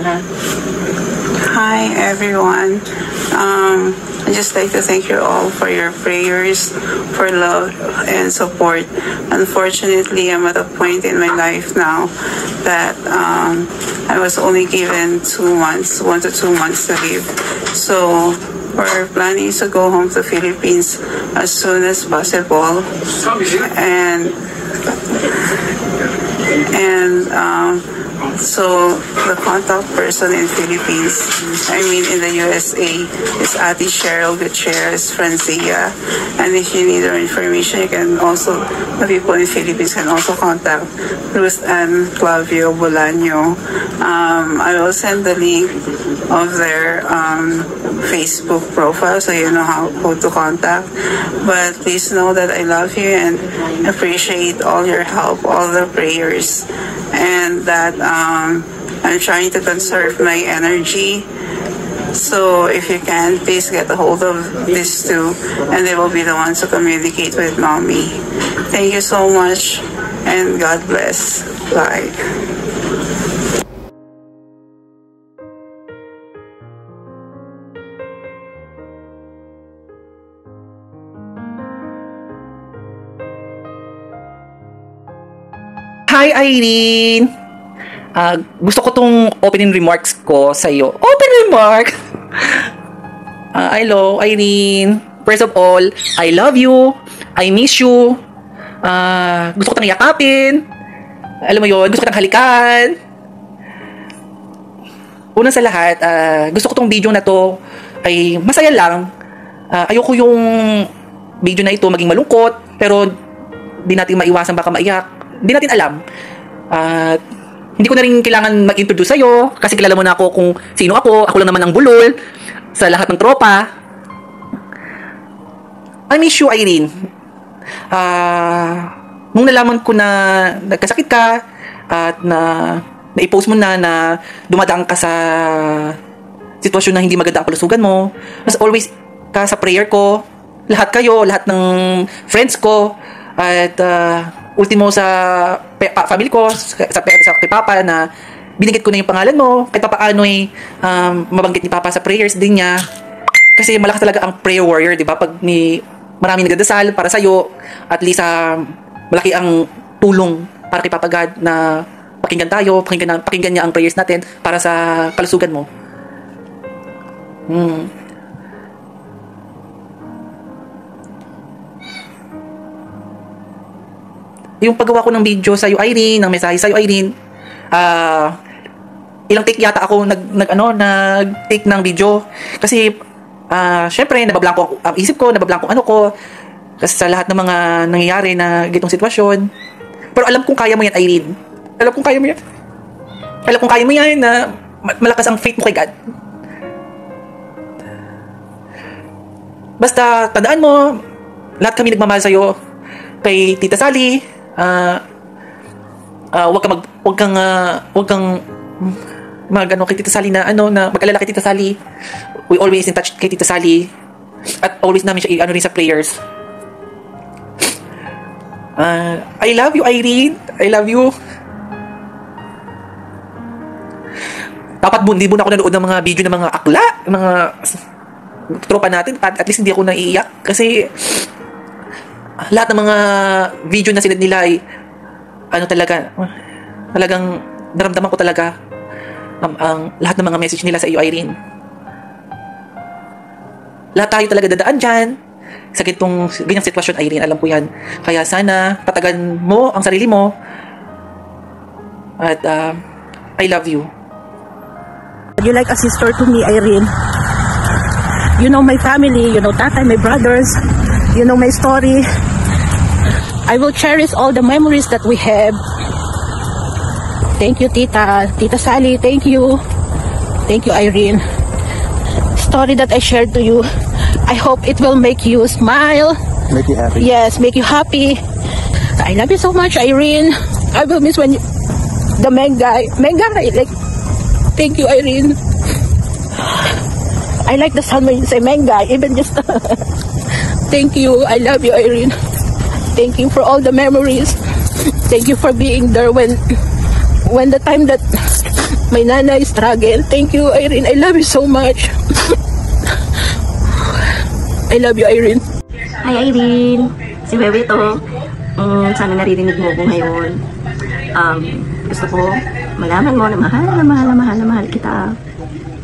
Hi everyone. I'd just like to thank you all for your prayers, for love and support. Unfortunately, I'm at a point in my life now that I was only given 2 months, 1 to 2 months to live. So we're planning to go home to Philippines as soon as possible. So the contact person in Philippines, in the USA, is Ate Cheryl Gutierrez Francia. And if you need more information, you can also, the people in Philippines can also contact Ruth Ann Clavio Bolaño. I will send the link of their Facebook profile so you know who to contact. But please know that I love you and appreciate all your help, all the prayers, and that I'm trying to conserve my energy. So if you can, please get a hold of these two, and they will be the ones to communicate with Mommy. Thank you so much, and God bless. Bye. Hi, Irene! Gusto ko tong opening remarks ko sa iyo. Open remark! Hello, Irene. First of all, I love you. I miss you. Gusto ko tang yakapin. Alam mo yon, gusto ko tang halikan. Una sa lahat, gusto ko tong video na to ay masaya lang. Ayoko yung video na ito maging malungkot, pero di natin maiwasan baka maiyak. Hindi natin alam. Hindi ko na rin kailangan mag-introduce sa'yo kasi kilala mo na ako kung sino ako. Ako lang naman ang bulol sa lahat ng tropa. I miss you, Irene. Nung nalaman ko na nagkasakit ka at na-post mo na dumadaan ka sa sitwasyon na hindi maganda ang kalusugan mo, mas always ka sa prayer ko. Lahat kayo, lahat ng friends ko, at ultimo sa family ko, sa kay Papa, na binigit ko na yung pangalan mo kahit papaano mabanggit ni Papa sa prayers din niya, kasi malakas talaga ang prayer warrior, di ba? Pag maraming nagdadasal para sa'yo, at least malaki ang tulong para kay Papa God na pakinggan tayo, pakinggan niya ang prayers natin para sa kalusugan mo. Yung paggawa ko ng video sa iyo, Irene, ng mensahe sa iyo, Irene, ilang take yata ako nag-take ng video. Kasi, syempre, nabablanko ang isip ko, nabablanko ano ko, kasi sa lahat ng mga nangyayari na gitong sitwasyon. Pero alam kong kaya mo yan, Irene. Alam kong kaya mo yan. Alam kong kaya mo yan na malakas ang faith mo kay God. Basta, tandaan mo, lahat kami nagmamahal sa'yo. Kay Tita Sally, wag kang kay Tita Sally na mag-alala kay Tita Sally. We always in touch kay Tita Sally, at always namin siya rin sa prayers. I love you, Irene. I love you. Dapat hindi muna ako nanood ng mga video ng mga akla, mga tropa natin, at least hindi ako naiiyak kasi lahat ng mga video na sinad nila ay talagang naramdaman ko talaga ang lahat ng mga message nila sa iyo, Irene. Lahat tayo talaga dadaan dyan sa ganyang sitwasyon, Irene. Alam ko yan. Kaya sana patagan mo ang sarili mo, at I love you. You're like a sister to me, Irene. You know my family, you know Tatay, my brothers, you know my story. I will cherish all the memories that we have. Thank you, Tita Sally. Thank you, Irene. Story that I shared to you, I hope it will make you smile. Make you happy. Yes, make you happy. I love you so much, Irene. I will miss when the Mengay, like, thank you, Irene. I like the sound when you say Mengay, even just thank you. I love you, Irene. Thank you for all the memories. Thank you for being there when the time that My nanay struggle. Thank you, Irene. I love you so much. I love you, Irene. Hi, Irene. Si Bebe to. Sana naririnig mo ko ngayon. Gusto ko malaman mo na mahal na mahal na mahal na mahal kita.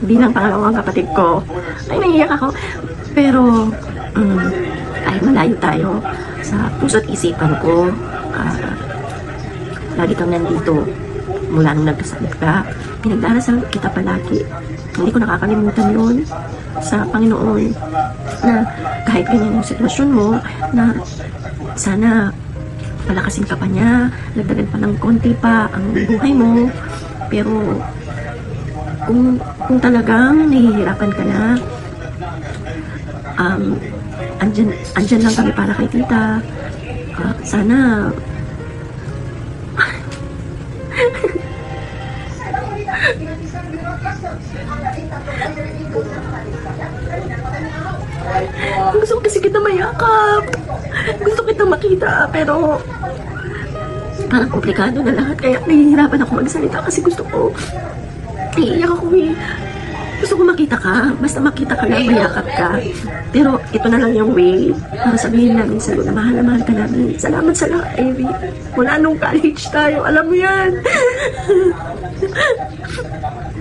Bilang pangalawang kapatid ko. Ay, naiiyak ako. Pero, ay malayo tayo. Sa puso't isipan ko, lagi kang nandito. Mula nung nagkasakit ka, pinagdarasal kita palagi. Hindi ko nakakalimutan yun sa Panginoon. Na kahit ganyan yung sitwasyon mo, na sana palakasin ka pa niya, lagdagan pa ng konti pa ang buhay mo. Pero kung talagang nahihirapan ka na, andyan lang kami para kay tita. Sana gusto ko kasi kita mayakap. Gusto kita makita, pero parang komplikado na lahat. Kaya nahihirapan ako magsalita kasi gusto ko. Iiyak ako eh. Gusto ko makita ka. Basta makita ka lang, mayakap ka. Pero ito na lang yung way para sabihin namin sa'yo na mahal ka namin. Salamat sa lahat, Ivy. Mula nung college tayo. Alam mo yan.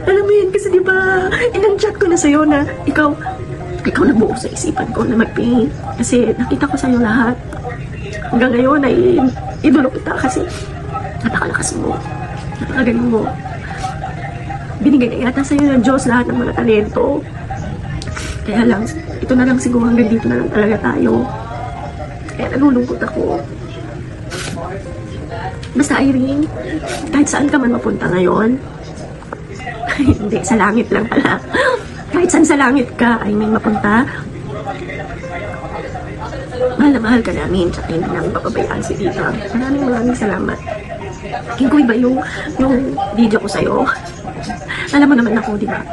Alam mo yan kasi diba, inang-chat ko na sa'yo na ikaw nabuo sa isipan ko na mag-paint. Kasi nakita ko sa'yo lahat. Hanggang ngayon ay idolo kita kasi napakalakas mo. Napakagaling mo. Binigay na yata sa'yo ng Diyos lahat ng mga talento. Kaya lang, ito na lang siguro hanggang dito na lang talaga tayo. Kaya nalulungkot ako. Basta Irene, kahit saan ka man mapunta ngayon, hindi, sa langit lang pala. Kahit saan sa langit ka ay may mapunta, mahal na mahal ka namin, tsaka hindi namin papabayaan si Tita. Maraming salamat. King ko iba yung video ko sa'yo. Alam mo naman ako, di ba?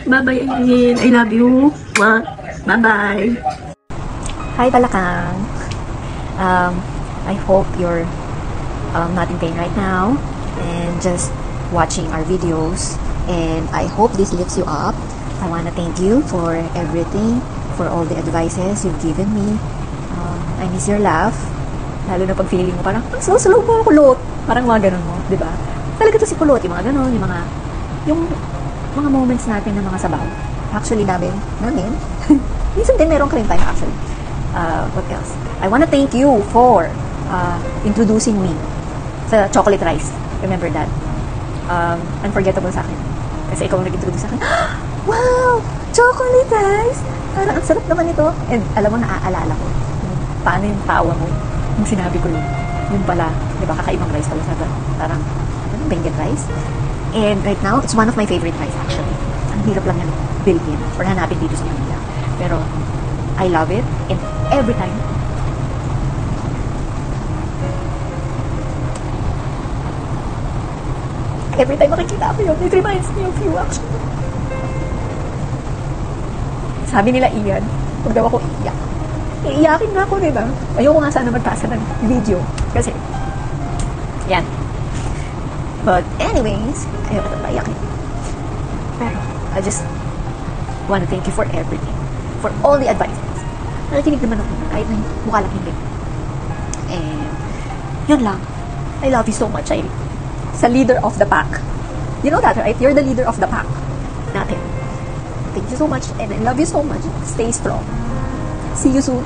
Bye-bye, Irene. I love you. Bye-bye. Hi, Balakang. I hope you're not in pain right now and just watching our videos. And I hope this lifts you up. I want to thank you for everything, for all the advices you've given me. I miss your laugh. Lalo na pag feeling mo parang, slow mo, kulot. Parang mga ganun mo, di ba? Talaga to si kulot, yung mga ganun, yung mga moments natin na mga sabaw. Actually, namin. Minsan din meron ka rin tayo, actually. What else? I want to thank you for introducing me sa chocolate rice. Remember that? Unforgettable sa akin. Kasi ikaw ang nag-introduce sa akin. Wow! Chocolate rice! Parang ang sarap naman ito. And alam mo, naaalala ko. Paano yung tawa mo? Yung sinabi ko yun pala, di ba, kakaibang rice pala sa parang Bengal rice. And right now, it's one of my favorite rice actually. Ang hirap lang yan bilhin or hanapin dito sa Manila. Pero, I love it. And every time, makikita ko yun, it reminds me of you actually. Sabi nila Ian, huwag daw ako iiyak. Iiyakin nga ako, diba? Ayoko nga sana magpasa ng video. Kasi, yan. But anyways, ayoko na maiyakin. Pero, I just want to thank you for everything. For all the advices. Nakikinig naman ako kahit na mukha lang hindi. And, yun lang. I love you so much, Irene. Sa leader of the pack. You know that, right? You're the leader of the pack. Natin. Thank you so much and I love you so much. Stay strong. See you soon.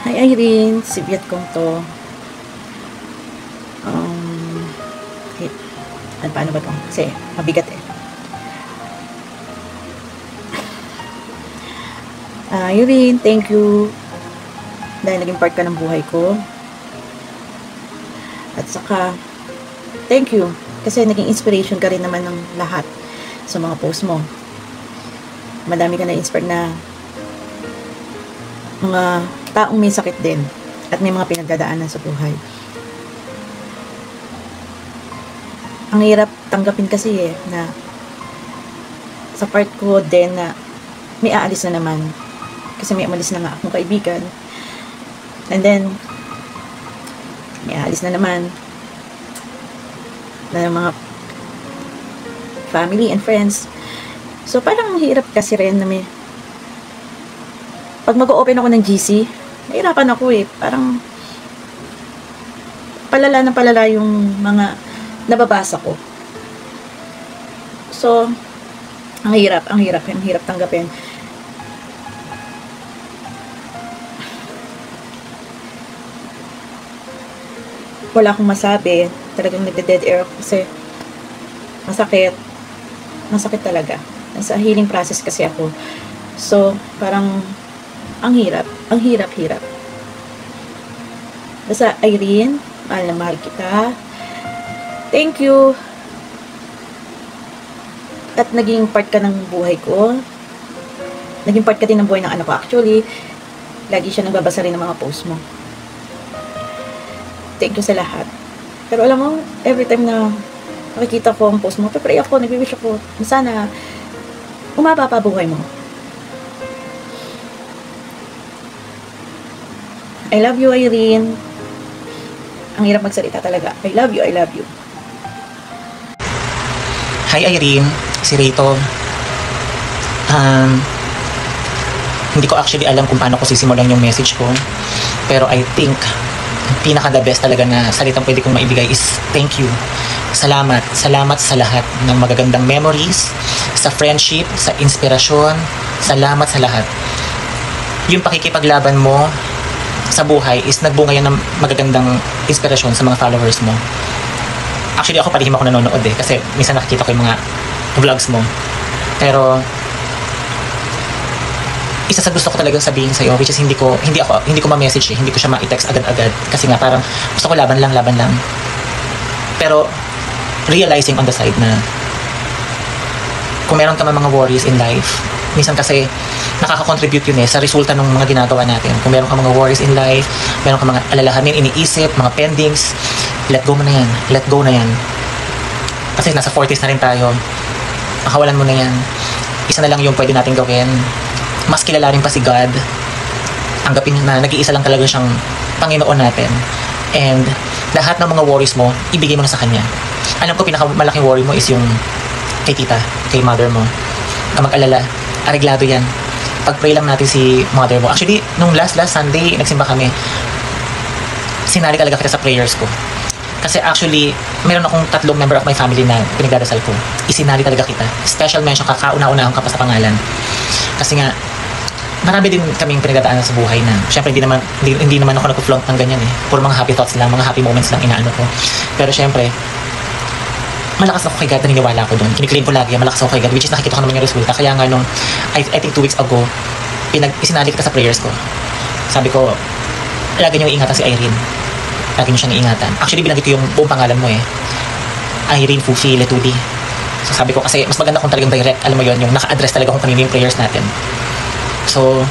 Hi Irene, si Viet kong to. Paano ba to? Kasi mabigat eh. Irene, thank you. Dahil naging part ka ng buhay ko. At saka, thank you. Kasi naging inspiration ka rin naman ng lahat sa mga post mo. Madami ka na-inspire na mga taong may sakit din at may mga pinagdadaanan sa buhay. Ang hirap tanggapin kasi na sa part ko din na may aalis na naman. Kasi may umalis na nga akong kaibigan. And then, may aalis na naman. na mga family and friends. So, parang hirap kasi rin na may... Pag mag-open ako ng GC, nahirapan ako eh. Parang palala na palala yung mga nababasa ko. So, ang hirap tanggapin. Wala akong masabi. Talagang nagde-dead air ako kasi masakit talaga. Nasa healing process kasi ako. So, parang ang hirap. Basta, Irene, mahal na mahal kita. Thank you. At naging part ka ng buhay ko. Naging part ka din ng buhay ng anak ko. Actually, lagi siya nagbabasa rin ng mga post mo. Thank you sa lahat. Pero alam mo, every time na nakikita ko ang post mo, pray ako, nag-wish ako, sana umaba pa buhay mo. I love you, Irene. Ang hirap magsalita talaga. I love you. Hi Irene, si Rito. Hindi ko actually alam kung paano ko sisimulan yung message ko. Pero I think pinaka the best talaga na salitang pwede kong maibigay is thank you. Salamat sa lahat ng magagandang memories, sa friendship, sa inspirasyon. Salamat sa lahat. Yung pakikipaglaban mo sa buhay is nagbunga yan ng magagandang inspirasyon sa mga followers mo. Actually ako palihim ako nanonood eh kasi minsan nakikita ko yung mga vlogs mo. Pero isa sa gusto ko talagang sabihin sa'yo, which is hindi ko ma-message eh, hindi ko siya ma-text agad-agad kasi nga parang gusto ko laban lang. Pero realizing on the side na kung meron ka mga worries in life, minsan kasi nakaka-contribute yun eh sa resulta ng mga ginagawa natin. Kung meron ka mga worries in life, meron ka mga alalahanin, iniisip, mga pendings, let go na yan. Kasi nasa 40s na rin tayo, makawalan mo na yan. Isa na lang yung pwede natin gawin. Mas kilalanin pa si God. Tanggapin na nag-iisa lang talaga siyang Panginoon natin. And lahat ng mga worries mo, ibigay mo na sa Kanya. Alam ko pinakamalaking worry mo is yung kay tita, kay mother mo. Ka mag-alala, areglado yan. Pag-pray lang natin si mother mo. Actually, nung last Sunday, nagsimba kami. Sinali talaga kita sa prayers ko. Kasi actually, meron akong 3 member of my family na pinagdadasal ko. Isinali talaga kita. Special mention, kakauna-unahang ka pa sa pangalan. Kasi nga, marami din kaming pinagdadaanan sa buhay na syempre hindi naman ako nag-flaunt ng ganyan eh. Puro mga happy thoughts lang, mga happy moments lang inaano ko. Pero syempre, malakas ako kay God, naniniwala ako doon. Kiniklaim ko lagi, malakas ako kay God, which is nakikita ko naman yung resulta. Kaya nga nung, I think 2 weeks ago, isinali kita sa prayers ko. Sabi ko, lagi niyong iingatan si Irene. Lagi niyo siyang iingatan. Actually, binanggit ko yung buong pangalan mo eh. Irene Fufi Letudi. So sabi ko kasi, mas maganda kung talagang direct, alam mo yon, yung naka-address talaga kung kanino yung prayers natin. So,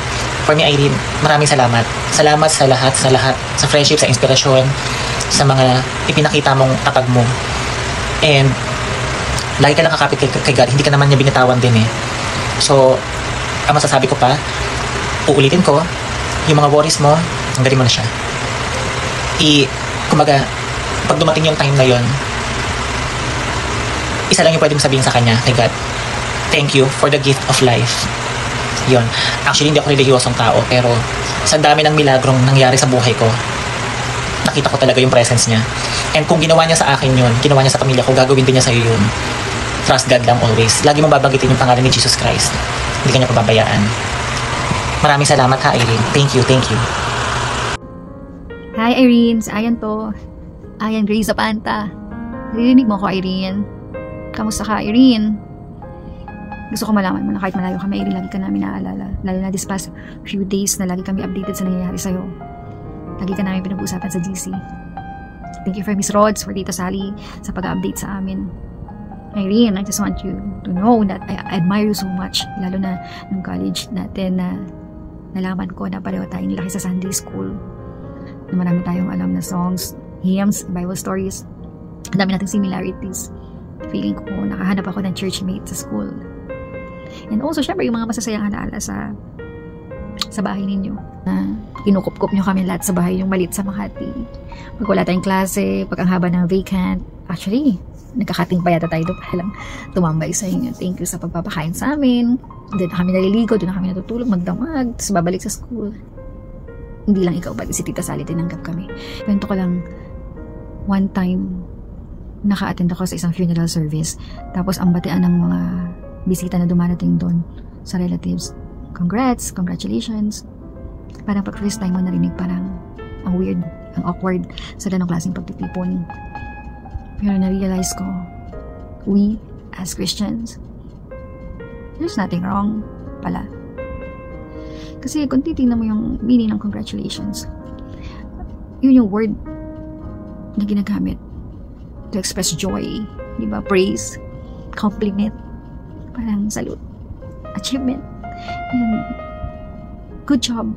for me, Irene, maraming salamat. Salamat sa lahat, sa friendship, sa inspirasyon, sa mga ipinakita mong tatag mo. And, lagi ka lang kakapit kay God, hindi ka naman niya binitawan din eh. So, ang masasabi ko pa, uulitin ko, yung mga worries mo, hanggarin mo na siya. Kumbaga, pag dumating yung time na yon, isa lang yung pwede mong sabihin sa Kanya, kay God, thank you for the gift of life. Yun. Actually, hindi ako relihiyosong tao, pero sa dami ng milagrong nangyari sa buhay ko, nakita ko talaga yung presence niya. And kung ginawa niya sa akin yun, ginawa niya sa pamilya ko, gagawin din niya sa'yo yun. Trust God lang always. Lagi mong babanggitin yung pangalan ni Jesus Christ. Hindi ka niya pababayaan. Maraming salamat ha, Irene. Thank you. Hi, Irene. Ayan to. Ayan, Grace Zapanta. Narinig mo ko, Irene. Kamusta ka, Irene? Gusto ko malaman mo na kahit malayo kami, lagi ka namin naaalala. Lalo na this past few days na lagi kami updated sa nangyayari sa'yo. Lagi ka namin pinag-uusapan sa GC. Thank you for Miss Rods, for Tita Sally, sa pag-update sa amin. Irene, I just want you to know that I admire you so much. Lalo na nung college natin na nalaman ko na pareho tayong laki sa Sunday school. Na marami tayong alam na songs, hymns, Bible stories. Ang dami nating similarities. Feeling ko nakahanap ako ng churchmate sa school. And also, syempre, yung mga masasayang alaala sa bahay ninyo. Kinukup-kup nyo kami lahat sa bahay yung maliit sa Makati. Pag wala tayong klase, pag ang haba ng vacant. Actually, Nagkakating pa yata tayo doon para lang tumambay sa inyo. Thank you sa pagpapakain sa amin. Doon na kami naliligo, doon na kami natutulog, magdamag, tapos babalik sa school. Hindi lang ikaw, pati si Tita Sally, tinanggap kami. Kwento ko lang, one time, naka-attend ako sa isang funeral service. Tapos ang batian ng mga bisita na dumarating doon sa relatives. Congrats, congratulations. Parang pag first time mo narinig, parang ang weird, ang awkward sa ganong klaseng pagtitipon. Pero na-realize ko, we, as Christians, there's nothing wrong pala. Kasi kung titignan mo yung meaning ng congratulations, yun yung word na ginagamit to express joy, di ba? Praise, compliment, parang salute, achievement, and good job,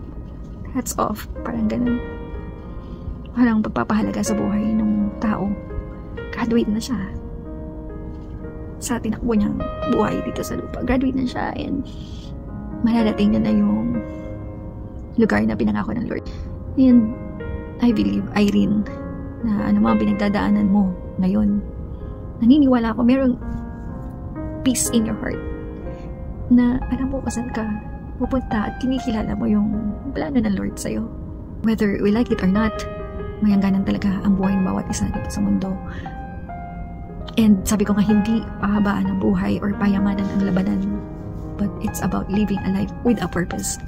hats off, parang ganun. Parang pagpapahalaga sa buhay ng tao. Graduate na siya sa tinakbo niyang buhay dito sa lupa. Graduate na siya and mararating na yung lugar na pinangako ng Lord. And I believe, Irene, na ano mga pinagdadaanan mo ngayon, naniniwala ako merong peace in your heart na alam mo kung saan ka pupunta at kinikilala mo yung plano ng Lord sa'yo. Whether we like it or not, mayangganan talaga ang buhay ng bawat isa dito sa mundo. And sabi ko nga, hindi pahabaan ang buhay or payamanan ang labanan, but it's about living a life with a purpose.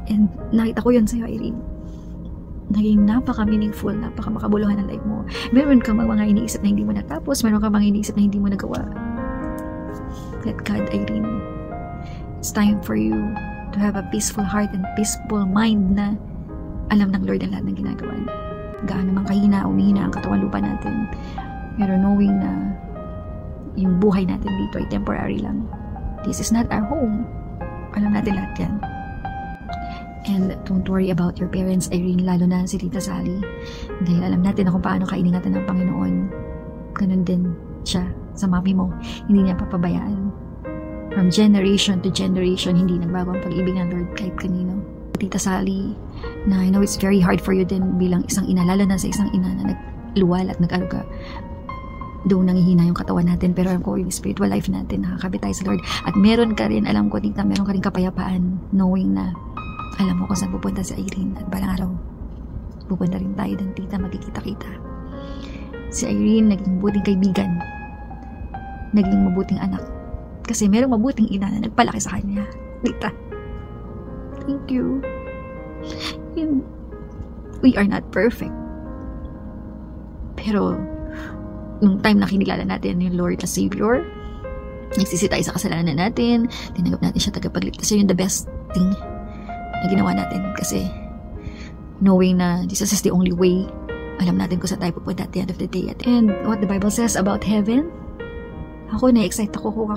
And nakita ko yun sa'yo, Irene. Naging napaka-meaningful, napaka-makabuluhan ang life mo. Meron ka mga iniisip na hindi mo natapos, meron ka mga iniisip na hindi mo nagawa. Let God, Irene. It's time for you to have a peaceful heart and peaceful mind na alam ng Lord ang lahat ng ginagawa. Gaano man kahina, umihina ang katawan lupa natin. Pero knowing na yung buhay natin dito ay temporary lang. This is not our home. Alam natin lahat yan. And don't worry about your parents, Irene, lalo na si Tita Sally. Dahil alam natin na kung paano kainingatan ng Panginoon. Ganun din siya sa mami mo. Hindi niya papabayaan. From generation to generation, hindi nagbago ang pag-ibig ng Lord kahit kanino. Tita Sally, na I know it's very hard for you din bilang isang ina, lalo na sa isang ina na nagluwal at nag-aruga. Doon nangihina yung katawan natin, pero alam ko yung spiritual life natin, nakakabit tayo sa Lord. At meron ka rin, alam ko, Tita, meron ka rin kapayapaan, knowing na alam mo kung saan pupunta si Irene. At balang araw, pupunta rin tayo ng Tita, magkikita-kita. Si Irene, naging mabuting kaibigan, naging mabuting anak. Kasi merong mabuting ina na nagpalaki sa kanya. Tita, thank you. And we are not perfect. Pero nung time na kinilala natin yung Lord as Savior, nagsisi tayo sa kasalanan natin, tinanggap natin siya tagapagligtas. So yun the best thing na ginawa natin. Kasi knowing na Jesus is the only way, alam natin kung saan tayo pupunta at the end of the day. And what the Bible says about heaven, ako na-excite ako.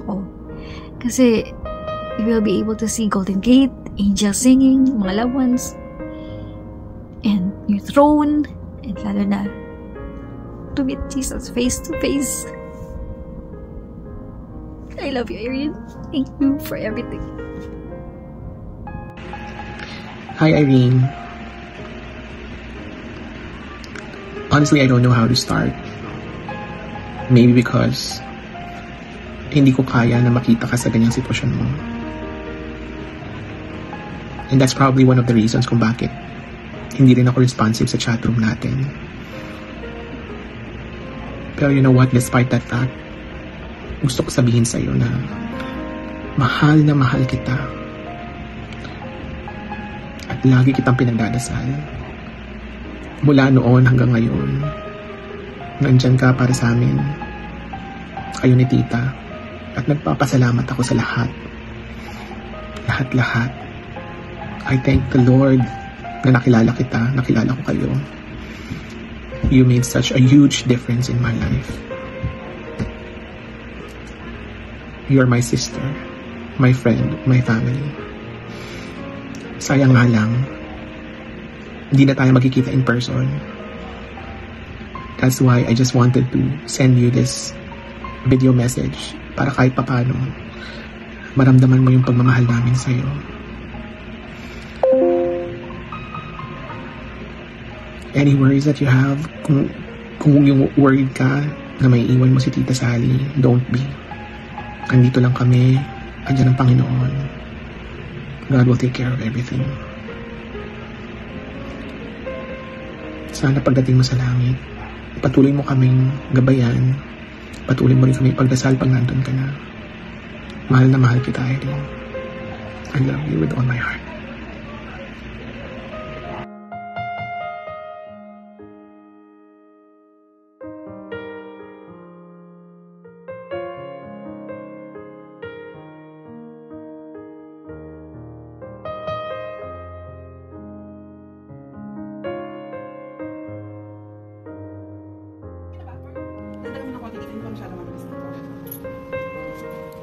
Kasi we will be able to see Golden Gate, angels singing, mga loved ones, and your throne, and lalo na to meet Jesus face to face. I love you, Irene. Thank you for everything. Hi, Irene. Honestly, I don't know how to start. Maybe because hindi ko kaya na makita ka sa ganyang sitwasyon mo. And that's probably one of the reasons kung bakit hindi rin ako responsive sa chatroom natin. Pero you know what, despite that fact, gusto ko sabihin sa'yo na mahal kita. At lagi kitang pinagdadasal. Mula noon hanggang ngayon, nandyan ka para sa amin. Kayo ni Tita. At nagpapasalamat ako sa lahat. Lahat. I thank the Lord na nakilala kita, nakilala ko kayo. You made such a huge difference in my life. You are my sister, my friend, my family. Sayang nga lang, hindi na tayo magkikita in person. That's why I just wanted to send you this video message para kahit papano maramdaman mo yung pagmamahal namin sa'yo. Any worries that you have, kung yung worried ka na may iwan mo si Tita Sally. Don't be. Andito lang kami. Andiyan ang Panginoon. God will take care of everything. Sana pagdating mo sa langit, patuloy mo kaming gabayan. Patuloy mo rin kami pagdasal pag nandun ka na. Mahal na mahal kita, Irene. I love you with all my heart.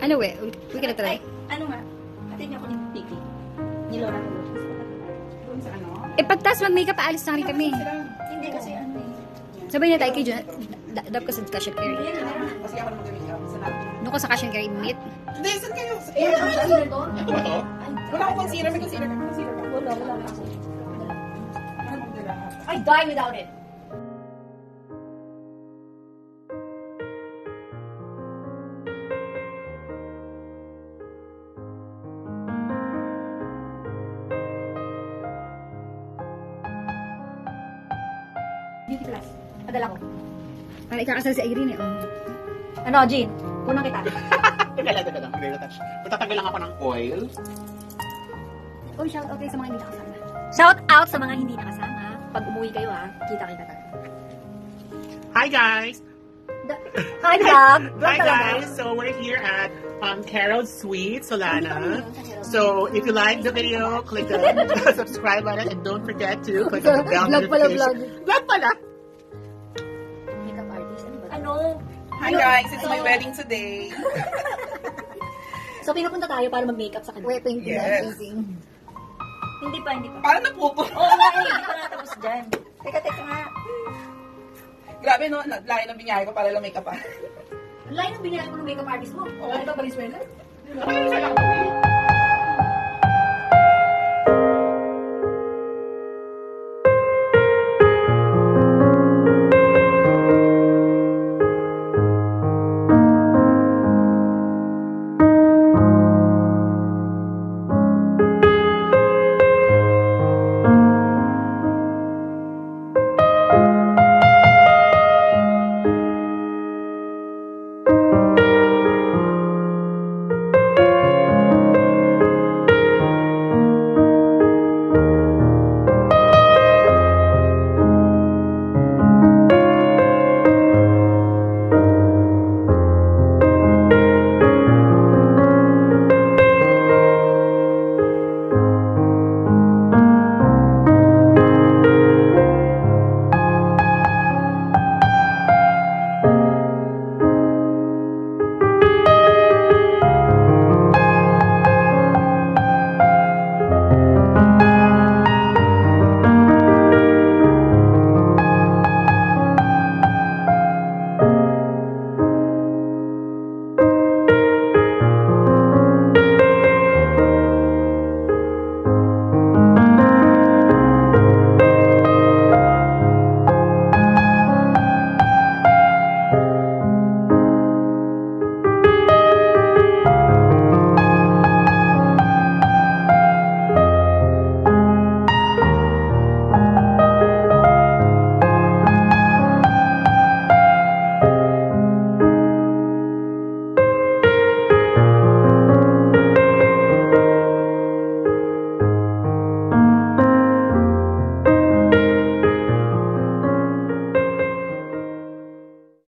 Ano we gonna try? Ano nga? Atin niya ako ni Vicky. Ni Laura. Doon sa ano? Pagtas mag-makeup, aalis na rin kami. Hindi kasi ano eh. Sabay na tayo kay Jun. Dab ka sa cash and carry. Kasi ako naman gamit sa lahat. Doon ka sa cash and carry meet. Hindi, saan kayo? Concealer to? Ito ba to? Wala akong concealer. May concealer ka. Concealer ka. Wala. Ano bang dala? I die without it. Beauty Plus. Padala ko. Para ikakasal si Irene eh. Oh. Ano, Jean? Unang kita. Teka lang. Tatanggal lang ako ng oil. Oh, shout out sa mga hindi nakasama. Shout out sa mga hindi nakasama. Pag umuwi kayo ha, kita-kita tayo. Hi guys! Hi, vlog! Hi guys! So we're here at Carol's Sweet, Solana. So if you like the video, click the subscribe button and don't forget to click on the bell notification. Vlog pala! Makeup artist, ano ba? Ano? Hi guys, it's my wedding today. So pinapunta tayo para mag-makeup sa kanila. Wait, painting Yes. painting. Hindi pa. Parang napupo. Oo nga, hindi pa natapos dyan. Teka nga. Grabe no, layo ng binyay ko para lang makeup pa. Ang layo ng binili mo ng makeup artist mo. Ano ba, Valenzuela? Ay,